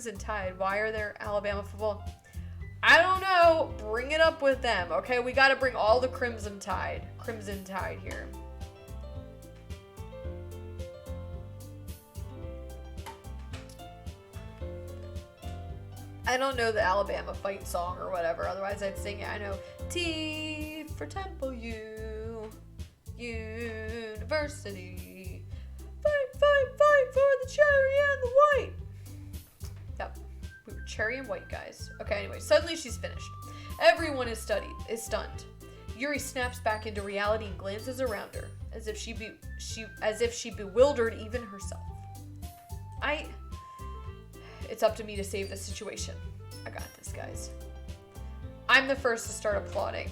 Crimson Tide. Why are there Alabama football? I don't know. Bring it up with them. Okay, we gotta bring all the Crimson Tide here. I don't know the Alabama fight song or whatever, otherwise I'd sing it. I know T for Temple U University. Fight, fight, fight for the cherry and the white. Yep, we were cherry and white guys. Okay, anyway, suddenly she's finished. Everyone is stunned. Yuri snaps back into reality and glances around her, as if she bewildered even herself. It's up to me to save the situation. I got this, guys. I'm the first to start applauding.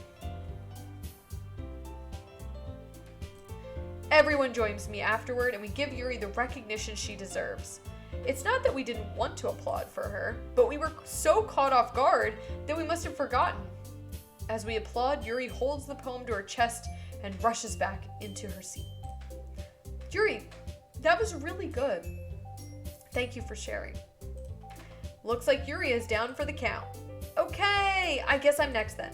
Everyone joins me afterward, and we give Yuri the recognition she deserves. It's not that we didn't want to applaud for her, but we were so caught off guard that we must have forgotten. As we applaud, Yuri holds the poem to her chest and rushes back into her seat. Yuri, that was really good. Thank you for sharing. Looks like Yuri is down for the count. Okay, I guess I'm next then.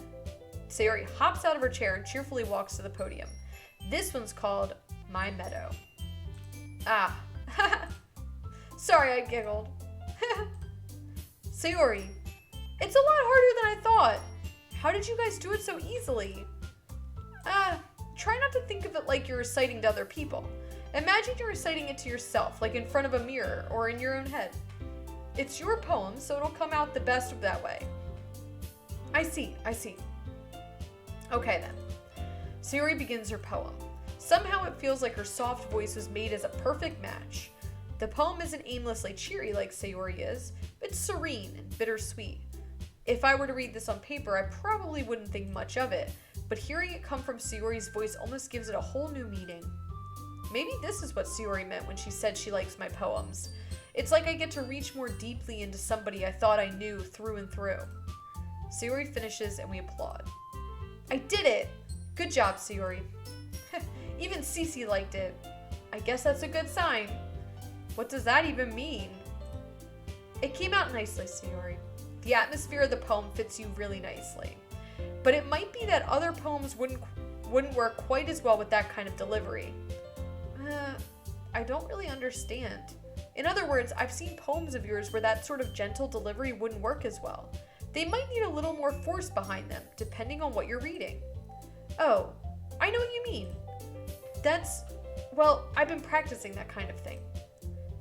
Sayori hops out of her chair and cheerfully walks to the podium. This one's called My Meadow. Ah, sorry I giggled. Sayori, it's a lot harder than I thought. How did you guys do it so easily? Try not to think of it like you're reciting to other people. Imagine you're reciting it to yourself, like in front of a mirror or in your own head. It's your poem, so it'll come out the best that way. I see. Okay then. Sayori begins her poem. Somehow it feels like her soft voice was made as a perfect match. The poem isn't aimlessly cheery like Sayori is, but serene and bittersweet. If I were to read this on paper, I probably wouldn't think much of it, but hearing it come from Sayori's voice almost gives it a whole new meaning. Maybe this is what Sayori meant when she said she likes my poems. It's like I get to reach more deeply into somebody I thought I knew through and through. Sayori finishes and we applaud. I did it! Good job, Sayori. Even Cece liked it. I guess that's a good sign. What does that even mean? It came out nicely, Sayori. The atmosphere of the poem fits you really nicely. But it might be that other poems wouldn't work quite as well with that kind of delivery. I don't really understand. In other words, I've seen poems of yours where that sort of gentle delivery wouldn't work as well. They might need a little more force behind them, depending on what you're reading. Oh, I know what you mean. Well, I've been practicing that kind of thing.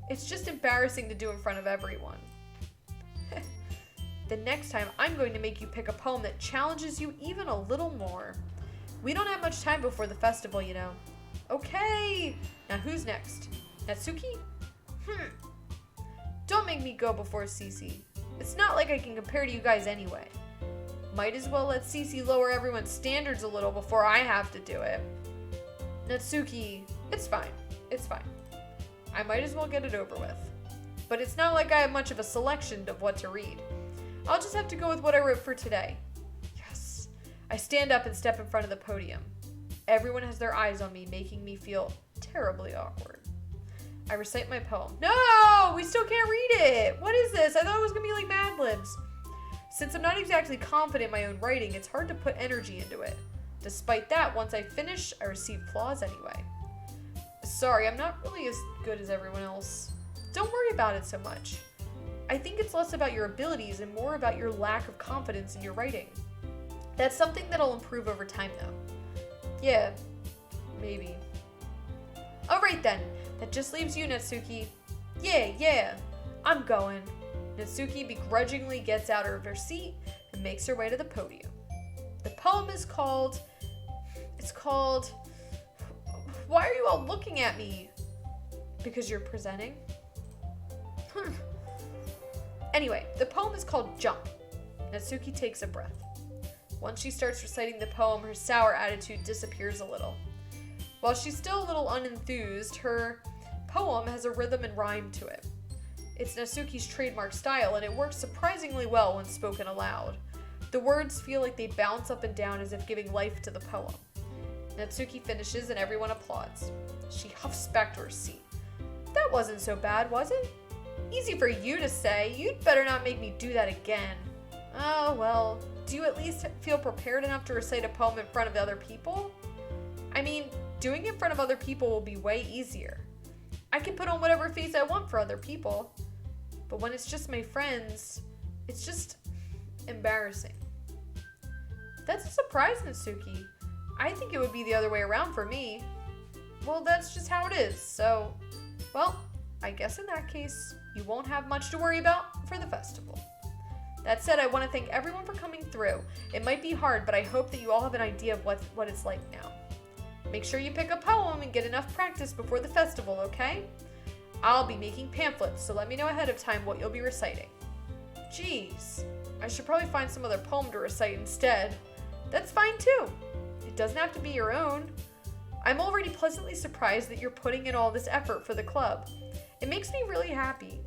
It's just embarrassing to do in front of everyone. The next time, I'm going to make you pick a poem that challenges you even a little more. We don't have much time before the festival, you know. Okay, now who's next? Natsuki? Don't make me go before Cece. It's not like I can compare to you guys anyway. Might as well let Cece lower everyone's standards a little before I have to do it. Natsuki, it's fine. I might as well get it over with. But it's not like I have much of a selection of what to read. I'll just have to go with what I wrote for today. Yes. I stand up and step in front of the podium. Everyone has their eyes on me, making me feel terribly awkward. I recite my poem. No! We still can't read it! What is this? I thought it was going to be like Mad Libs. Since I'm not exactly confident in my own writing, it's hard to put energy into it. Despite that, once I finish, I receive applause anyway. Sorry, I'm not really as good as everyone else. Don't worry about it so much. I think it's less about your abilities and more about your lack of confidence in your writing. That's something that'll improve over time, though. Yeah, maybe. Alright then, that just leaves you, Natsuki. Yeah, I'm going. Natsuki begrudgingly gets out of her seat and makes her way to the podium. The poem is called... Why are you all looking at me? Because you're presenting? Anyway, the poem is called Jump. Natsuki takes a breath. Once she starts reciting the poem, her sour attitude disappears a little. While she's still a little unenthused, her poem has a rhythm and rhyme to it. It's Natsuki's trademark style, and it works surprisingly well when spoken aloud. The words feel like they bounce up and down as if giving life to the poem. Natsuki finishes and everyone applauds. She huffs back to her seat. That wasn't so bad, was it? Easy for you to say. You'd better not make me do that again. Oh, well, do you at least feel prepared enough to recite a poem in front of other people? I mean, doing it in front of other people will be way easier. I can put on whatever face I want for other people. But when it's just my friends, it's just embarrassing. That's a surprise, Natsuki. I think it would be the other way around for me. Well, that's just how it is, so, well, I guess in that case, you won't have much to worry about for the festival. That said, I want to thank everyone for coming through. It might be hard, but I hope that you all have an idea of what it's like now. Make sure you pick a poem and get enough practice before the festival, okay? I'll be making pamphlets, so let me know ahead of time what you'll be reciting. Jeez, I should probably find some other poem to recite instead. That's fine too. It doesn't have to be your own. I'm already pleasantly surprised that you're putting in all this effort for the club. It makes me really happy.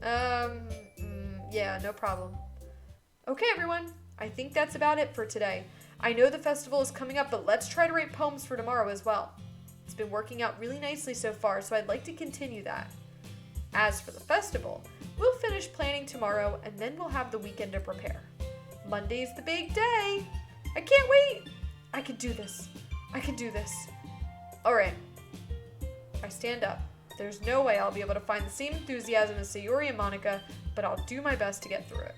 Yeah, no problem. Okay, everyone. I think that's about it for today. I know the festival is coming up, but let's try to write poems for tomorrow as well. It's been working out really nicely so far, so I'd like to continue that. As for the festival, we'll finish planning tomorrow, and then we'll have the weekend to prepare. Monday's the big day. I can't wait. I can do this. I can do this. All right. I stand up. There's no way I'll be able to find the same enthusiasm as Sayori and Monica, but I'll do my best to get through it.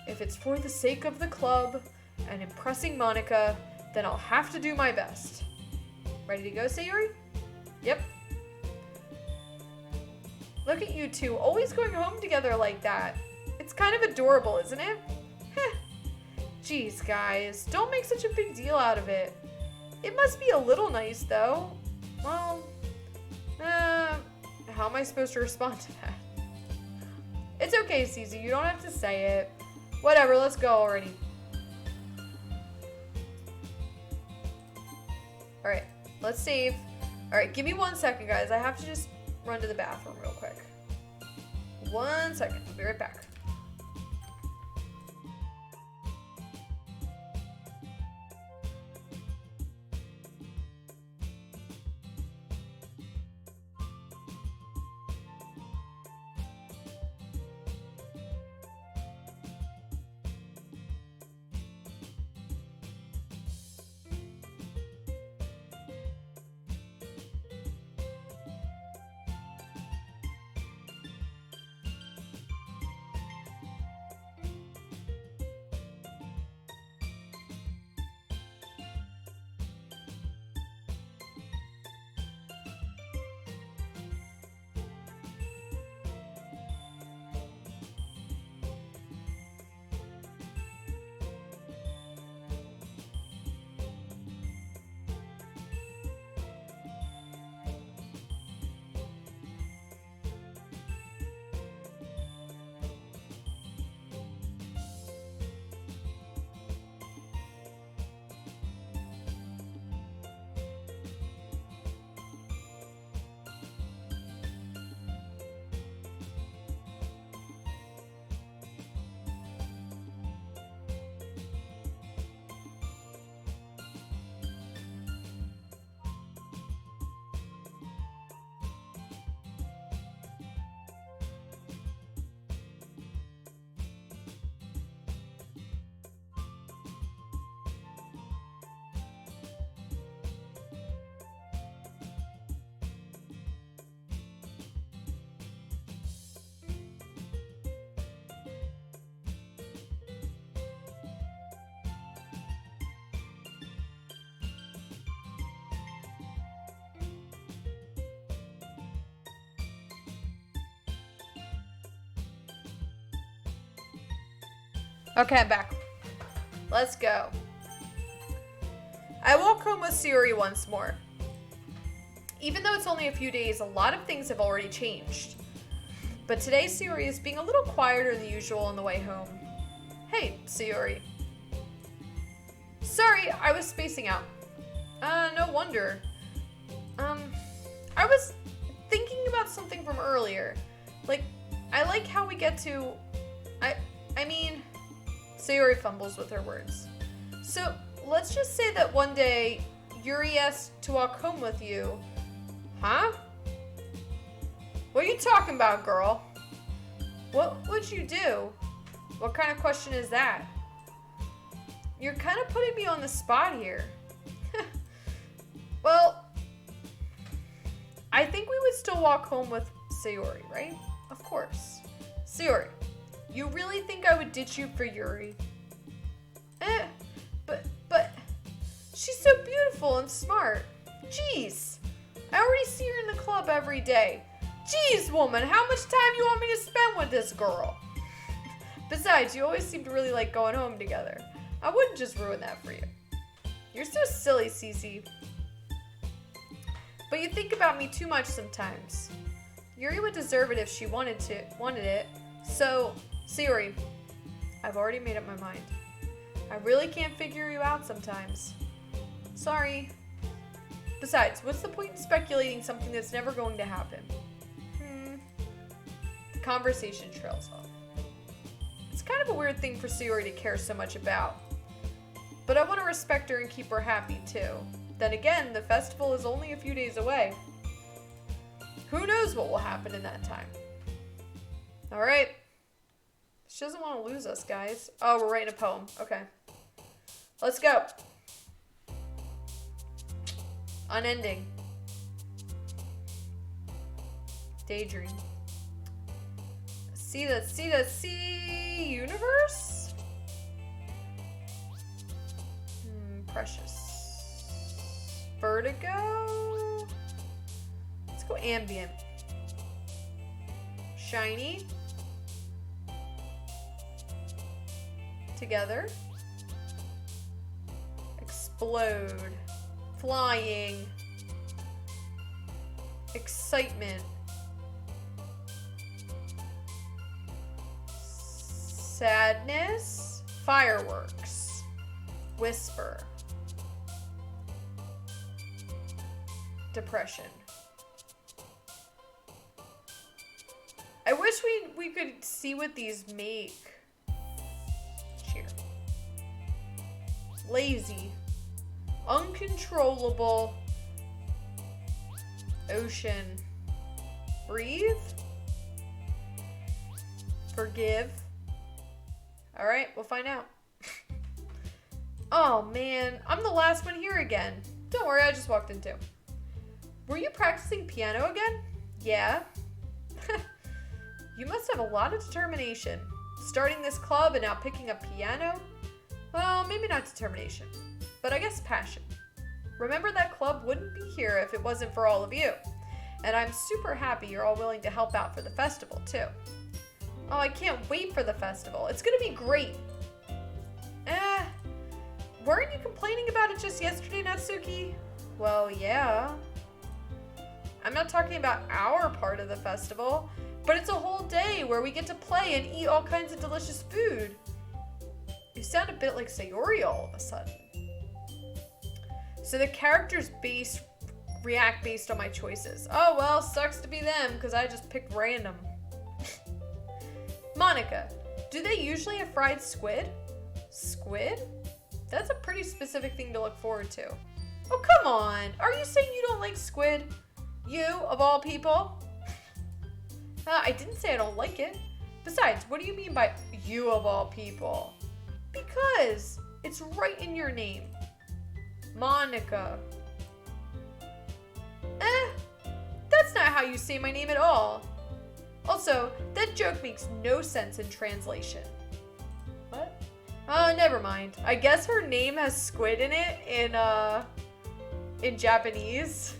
If it's for the sake of the club and impressing Monica, then I'll have to do my best. Ready to go, Sayori? Yep. Look at you two, always going home together like that. It's kind of adorable, isn't it? Heh. Jeez, guys, don't make such a big deal out of it. It must be a little nice, though. Well, how am I supposed to respond to that? It's okay, Cece, you don't have to say it. Whatever, let's go already. Alright, let's save. Alright, give me 1 second, guys. I have to just run to the bathroom real quick. 1 second, I'll be right back. Okay, I'm back. Let's go. I walk home with Sayori once more. Even though it's only a few days, a lot of things have already changed. But today, Sayori is being a little quieter than usual on the way home. Hey, Sayori. Sorry, I was spacing out. No wonder. I was thinking about something from earlier. Like, I like how we get to... I mean... Sayori fumbles with her words. So, let's just say that one day, Yuri asked to walk home with you. Huh? What are you talking about, girl? What would you do? What kind of question is that? You're kind of putting me on the spot here. Well, I think we would still walk home with Sayori, right? Of course. Sayori, you really think I would ditch you for Yuri? But she's so beautiful and smart. Jeez, I already see her in the club every day. Jeez, woman, how much time do you want me to spend with this girl? Besides, you always seem to really like going home together. I wouldn't just ruin that for you. You're so silly, Cece. But you think about me too much sometimes. Yuri would deserve it if she wanted it. So, Sayori, I've already made up my mind. I really can't figure you out sometimes. Sorry. Besides, what's the point in speculating something that's never going to happen? The conversation trails off. It's kind of a weird thing for Sayori to care so much about. But I want to respect her and keep her happy too. Then again, the festival is only a few days away. Who knows what will happen in that time? Alright. She doesn't want to lose us, guys. Oh, we're writing a poem. Okay. Let's go. Unending. Daydream. See universe? Precious. Vertigo? Let's go ambient. Shiny. Together. Explode. Flying. Excitement. Sadness. Fireworks. Whisper. Depression. I wish we could see what these make. Cheer. Lazy. Uncontrollable. Ocean. Breathe. Forgive. Alright, we'll find out. Oh man, I'm the last one here again. Don't worry, I just walked in too. Were you practicing piano again? Yeah. You must have a lot of determination. Starting this club and now picking up piano? Well, maybe not determination, but I guess passion. Remember, that club wouldn't be here if it wasn't for all of you. And I'm super happy you're all willing to help out for the festival, too. Oh, I can't wait for the festival. It's gonna be great. Weren't you complaining about it just yesterday, Natsuki? Well, yeah. I'm not talking about our part of the festival, but it's a whole day where we get to play and eat all kinds of delicious food. You sound a bit like Sayori all of a sudden. So the characters react based on my choices. Oh, well, sucks to be them, because I just picked random. Monica, do they usually have fried squid? Squid? That's a pretty specific thing to look forward to. Oh, come on. Are you saying you don't like squid? You, of all people? I didn't say I don't like it. Besides, what do you mean by you of all people? Because it's right in your name. Monica. That's not how you say my name at all. Also, that joke makes no sense in translation. What? Never mind. I guess her name has squid in it in Japanese.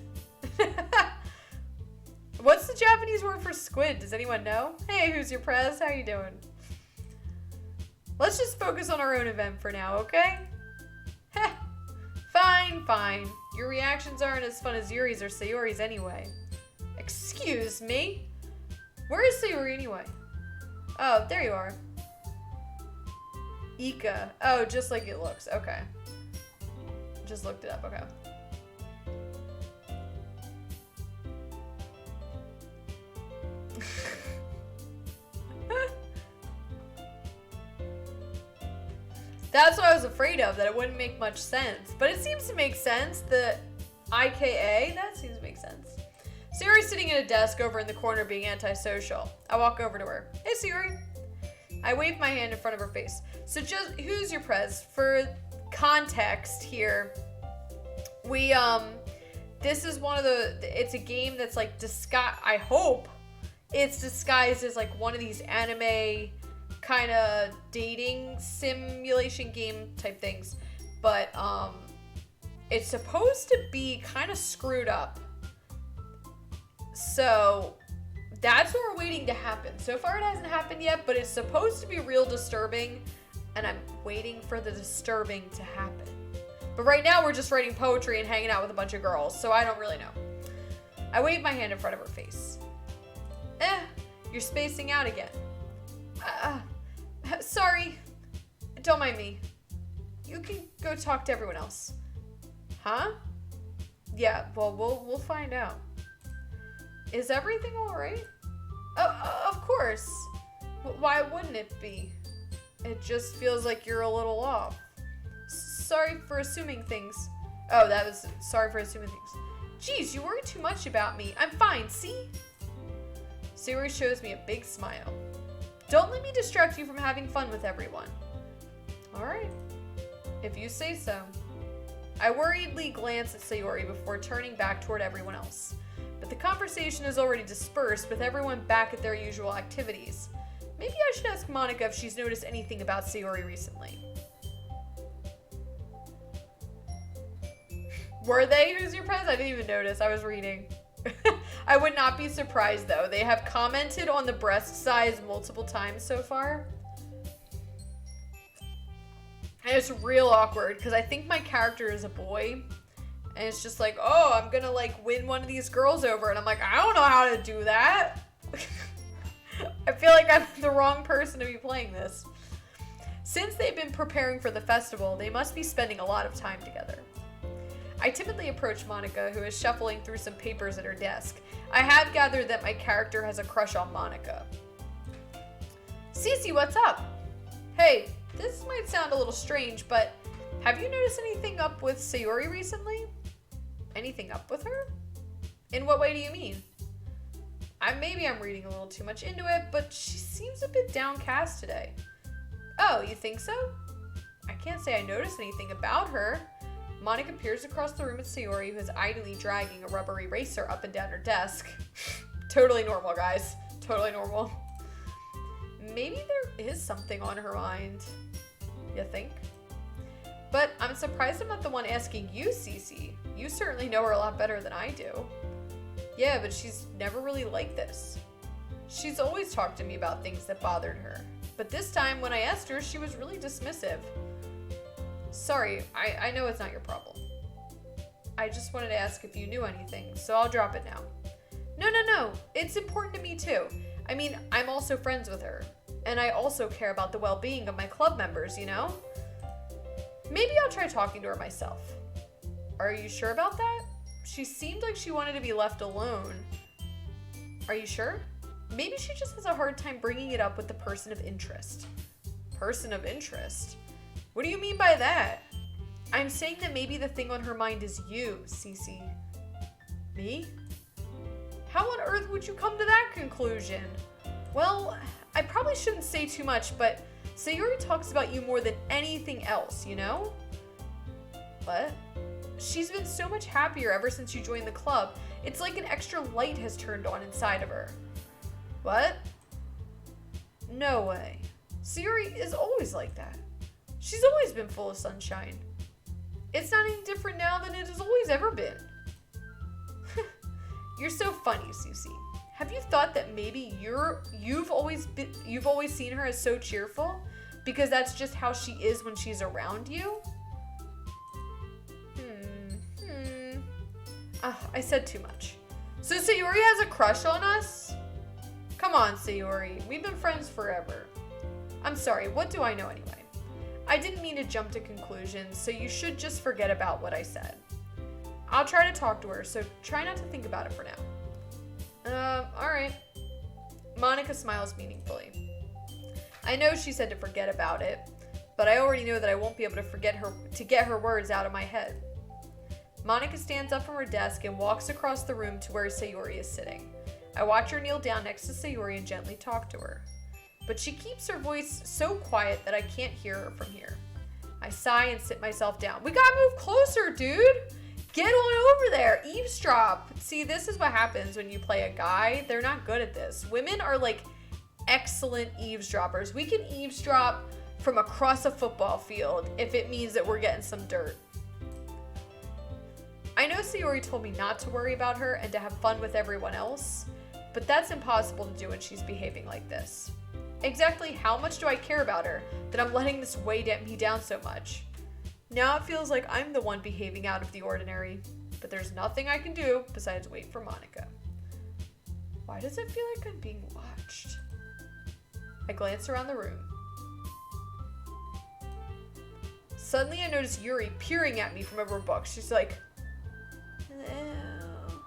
What's the Japanese word for squid? Does anyone know? Hey, who's your prez? How you doing? Let's just focus on our own event for now, okay? Heh. Fine. Your reactions aren't as fun as Yuri's or Sayori's anyway. Excuse me? Where is Sayori anyway? Oh, there you are. Ika. Oh, just like it looks. Okay. Just looked it up. Okay. That's what I was afraid of, that it wouldn't make much sense. But it seems to make sense. The IKA, that seems to make sense. Sayori's sitting at a desk over in the corner being antisocial. I walk over to her. Hey, Sayori. I wave my hand in front of her face. So just, who's your prez? For context here, we, this is one of the, it's a game that's like I hope it's disguised as like one of these anime kind of dating simulation game type things. But, it's supposed to be kind of screwed up. So that's what we're waiting to happen. So far it hasn't happened yet, but it's supposed to be real disturbing, and I'm waiting for the disturbing to happen. But right now we're just writing poetry and hanging out with a bunch of girls, so I don't really know. I wave my hand in front of her face. You're spacing out again. Sorry. Don't mind me. You can go talk to everyone else. Huh? Yeah, well, we'll find out. Is everything all right? Of course. Why wouldn't it be? It just feels like you're a little off. Sorry for assuming things. Oh, that was sorry for assuming things. Geez, you worry too much about me. I'm fine, see? Sayori shows me a big smile. Don't let me distract you from having fun with everyone. All right, if you say so. I worriedly glance at Sayori before turning back toward everyone else. But the conversation is already dispersed with everyone back at their usual activities. Maybe I should ask Monica if she's noticed anything about Sayori recently. Were they? Who's your prez? I didn't even notice. I was reading. I would not be surprised though. They have commented on the breast size multiple times so far. And it's real awkward because I think my character is a boy. And it's just like, oh, I'm gonna like win one of these girls over. And I'm like, I don't know how to do that. I feel like I'm the wrong person to be playing this. Since they've been preparing for the festival, they must be spending a lot of time together. I timidly approach Monica, who is shuffling through some papers at her desk. I have gathered that my character has a crush on Monica. Cece, what's up? Hey, this might sound a little strange, but have you noticed anything up with Sayori recently? Anything up with her? In what way do you mean? Maybe I'm reading a little too much into it, but she seems a bit downcast today. Oh, you think so? I can't say I noticed anything about her. Monica peers across the room at Sayori, who is idly dragging a rubber eraser up and down her desk. Totally normal, guys. Totally normal. Maybe there is something on her mind. You think? But I'm surprised I'm not the one asking you, Cece. You certainly know her a lot better than I do. Yeah, but she's never really like this. She's always talked to me about things that bothered her. But this time, when I asked her, she was really dismissive. Sorry, I know it's not your problem. I just wanted to ask if you knew anything, so I'll drop it now. No. It's important to me too. I mean, I'm also friends with her. And I also care about the well-being of my club members, you know? Maybe I'll try talking to her myself. Are you sure about that? She seemed like she wanted to be left alone. Are you sure? Maybe she just has a hard time bringing it up with the person of interest. Person of interest? What do you mean by that? I'm saying that maybe the thing on her mind is you, Cece. Me? How on earth would you come to that conclusion? Well, I probably shouldn't say too much, but Sayori talks about you more than anything else, you know? What? She's been so much happier ever since you joined the club. It's like an extra light has turned on inside of her. What? No way. Sayori is always like that. She's always been full of sunshine. It's not any different now than it has always ever been. You're so funny, Susie. Have you thought that maybe you've always seen her as so cheerful because that's just how she is when she's around you? I said too much. So Sayori has a crush on us? Come on, Sayori. We've been friends forever. I'm sorry, what do I know anyway? I didn't mean to jump to conclusions, so you should just forget about what I said. I'll try to talk to her, so try not to think about it for now. Alright. Monica smiles meaningfully. I know she said to forget about it, but I already know that I won't be able to get her words out of my head. Monica stands up from her desk and walks across the room to where Sayori is sitting. I watch her kneel down next to Sayori and gently talk to her. But she keeps her voice so quiet that I can't hear her from here. I sigh and sit myself down. We gotta move closer, dude! Get on over there! Eavesdrop! See, this is what happens when you play a guy. They're not good at this. Women are like excellent eavesdroppers. We can eavesdrop from across a football field if it means that we're getting some dirt. I know Sayori told me not to worry about her and to have fun with everyone else, but that's impossible to do when she's behaving like this. Exactly how much do I care about her that I'm letting this weigh me down so much? Now it feels like I'm the one behaving out of the ordinary, but there's nothing I can do besides wait for Monica. Why does it feel like I'm being watched? I glance around the room. Suddenly I notice Yuri peering at me from over a book. She's like, hello.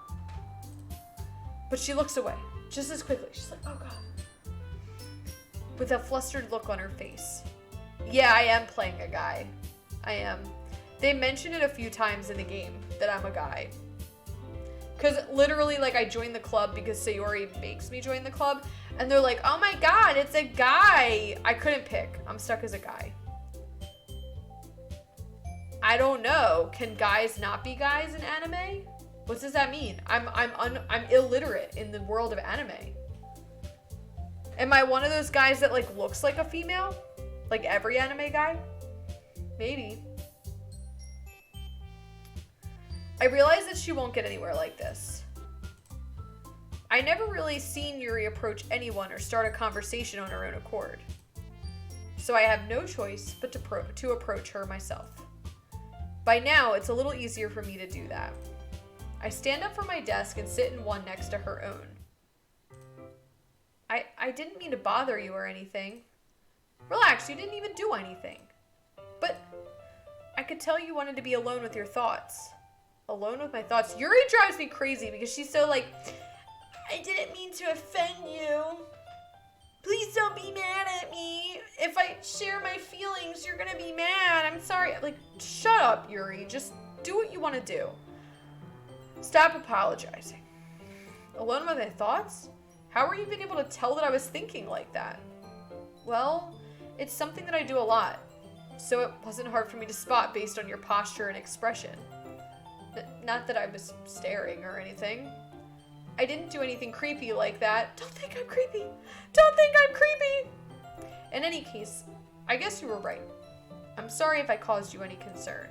But she looks away just as quickly. She's like, oh God. With a flustered look on her face. Yeah, I am playing a guy. I am. They mention it a few times in the game that I'm a guy. Because literally, like, I joined the club because Sayori makes me join the club. And they're like, oh my God, it's a guy. I couldn't pick. I'm stuck as a guy. I don't know. Can guys not be guys in anime? What does that mean? I'm illiterate in the world of anime. Am I one of those guys that like looks like a female? Like every anime guy? Maybe. I realize that she won't get anywhere like this. I never really seen Yuri approach anyone or start a conversation on her own accord. So I have no choice but to approach her myself. By now, it's a little easier for me to do that. I stand up from my desk and sit in one next to her own. I didn't mean to bother you or anything. Relax, you didn't even do anything. But I could tell you wanted to be alone with your thoughts. Alone with my thoughts. Yuri drives me crazy because she's so like, I didn't mean to offend you. Please don't be mad at me. If I share my feelings, you're gonna be mad. I'm sorry. Like, shut up, Yuri. Just do what you want to do. Stop apologizing. Alone with my thoughts? How were you even able to tell that I was thinking like that? Well, it's something that I do a lot, so it wasn't hard for me to spot based on your posture and expression. Not that I was staring or anything. I didn't do anything creepy like that. Don't think I'm creepy. Don't think I'm creepy. In any case, I guess you were right. I'm sorry if I caused you any concern.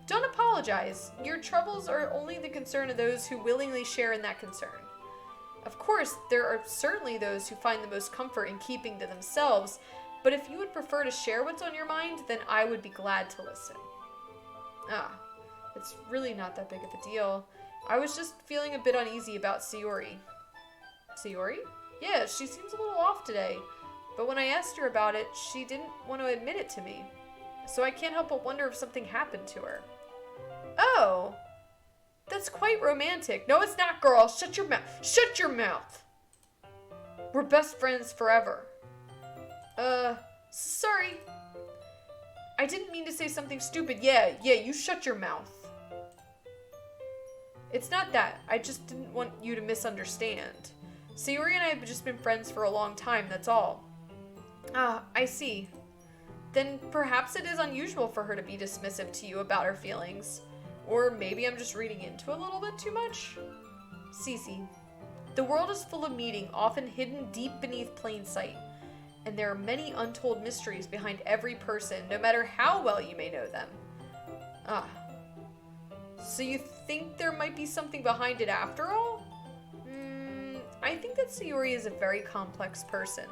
Don't apologize. Your troubles are only the concern of those who willingly share in that concern. Of course, there are certainly those who find the most comfort in keeping to themselves, but if you would prefer to share what's on your mind, then I would be glad to listen. It's really not that big of a deal. I was just feeling a bit uneasy about Sayori. Sayori? Yeah, she seems a little off today, but when I asked her about it, she didn't want to admit it to me. So I can't help but wonder if something happened to her. Oh, that's quite romantic. No, it's not, girl. Shut your mouth. Shut your mouth. We're best friends forever. Sorry. I didn't mean to say something stupid. Yeah, you shut your mouth. It's not that. I just didn't want you to misunderstand. Sayori and I have just been friends for a long time, that's all. I see. Then perhaps it is unusual for her to be dismissive to you about her feelings. Or maybe I'm just reading into it a little bit too much. Cece, the world is full of meaning, often hidden deep beneath plain sight. And there are many untold mysteries behind every person, no matter how well you may know them. So you think there might be something behind it after all? I think that Sayori is a very complex person.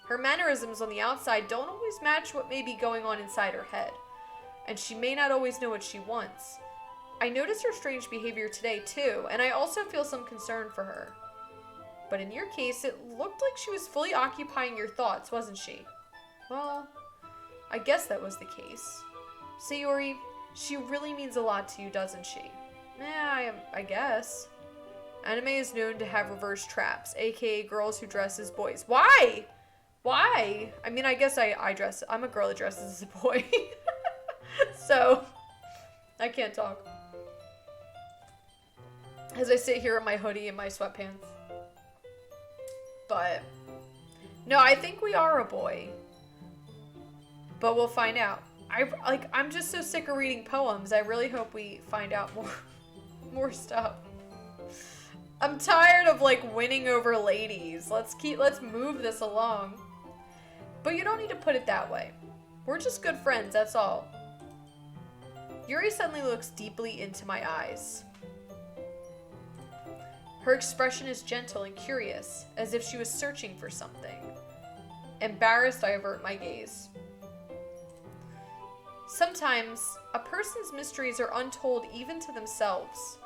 Her mannerisms on the outside don't always match what may be going on inside her head. And she may not always know what she wants. I noticed her strange behavior today too, and I also feel some concern for her. But in your case, it looked like she was fully occupying your thoughts, wasn't she? Well, I guess that was the case. Sayori, she really means a lot to you, doesn't she? I guess. Anime is known to have reverse traps, aka girls who dress as boys. Why? Why? I mean, I guess I'm a girl that dresses as a boy. So, I can't talk. as I sit here in my hoodie and my sweatpants. But no, I think we are a boy. But we'll find out. I'm just so sick of reading poems. I really hope we find out more stuff. I'm tired of like winning over ladies. Let's move this along. But you don't need to put it that way. We're just good friends, that's all. Yuri suddenly looks deeply into my eyes. Her expression is gentle and curious, as if she was searching for something. Embarrassed, I avert my gaze. Sometimes, a person's mysteries are untold even to themselves.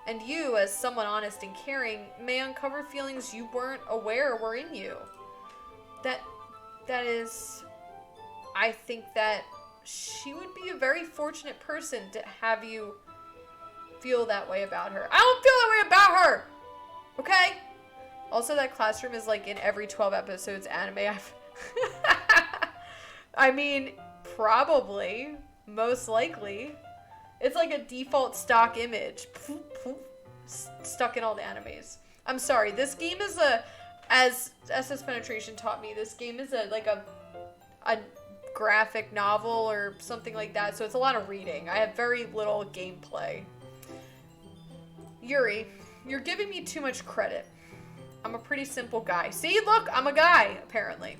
And you, as someone honest and caring, may uncover feelings you weren't aware were in you. That is, I think that she would be a very fortunate person to have you feel that way about her. I don't feel that way about her! Okay? Also, that classroom is like in every 12 episodes anime I've... I mean, probably. Most likely. It's like a default stock image. Stuck in all the animes. I'm sorry, this game is as SS Penetration taught me, this game is a graphic novel or something like that, so it's a lot of reading. I have very little gameplay. Yuri, you're giving me too much credit. I'm a pretty simple guy. See, look, I'm a guy, apparently.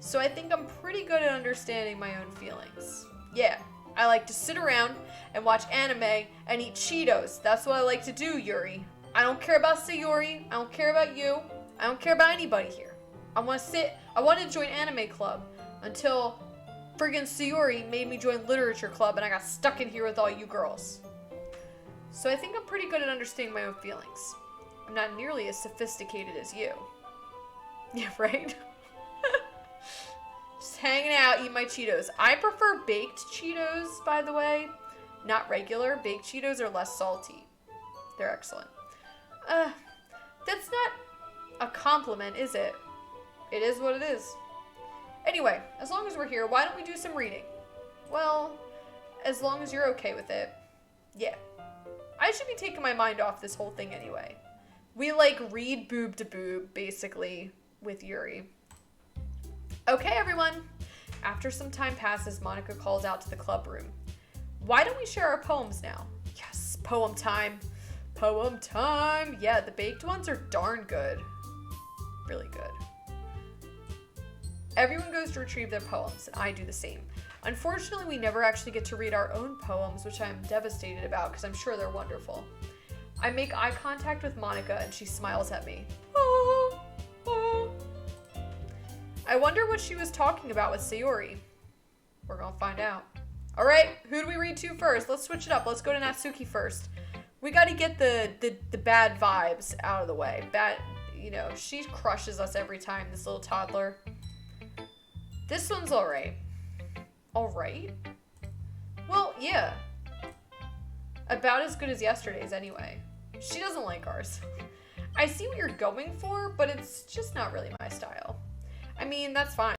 So I think I'm pretty good at understanding my own feelings. Yeah, I like to sit around and watch anime and eat Cheetos. That's what I like to do, Yuri. I don't care about Sayori. I don't care about you. I don't care about anybody here. I want to join anime club until friggin' Sayori made me join literature club and I got stuck in here with all you girls. So I think I'm pretty good at understanding my own feelings. I'm not nearly as sophisticated as you. Yeah, right? Just hanging out, eating my Cheetos. I prefer baked Cheetos, by the way. Not regular. Baked Cheetos are less salty. They're excellent. That's not a compliment, is it? It is what it is. Anyway, as long as we're here, why don't we do some reading? Well, as long as you're okay with it. Yeah. I should be taking my mind off this whole thing anyway. We, like, read boob to boob, basically, with Yuri. Okay, everyone. After some time passes, Monica calls out to the club room. Why don't we share our poems now? Yes, poem time. Poem time. Yeah, the baked ones are darn good. Really good. Everyone goes to retrieve their poems, and I do the same. Unfortunately, we never actually get to read our own poems, which I'm devastated about because I'm sure they're wonderful. I make eye contact with Monica, and she smiles at me. Oh, oh. I wonder what she was talking about with Sayori. We're gonna find out. All right, who do we read to first? Let's switch it up. Let's go to Natsuki first. We got to get the bad vibes out of the way. Bad, you know, she crushes us every time, this little toddler. This one's all right. All right? Well, yeah. About as good as yesterday's anyway. She doesn't like ours. I see what you're going for, but it's just not really my style. I mean, that's fine.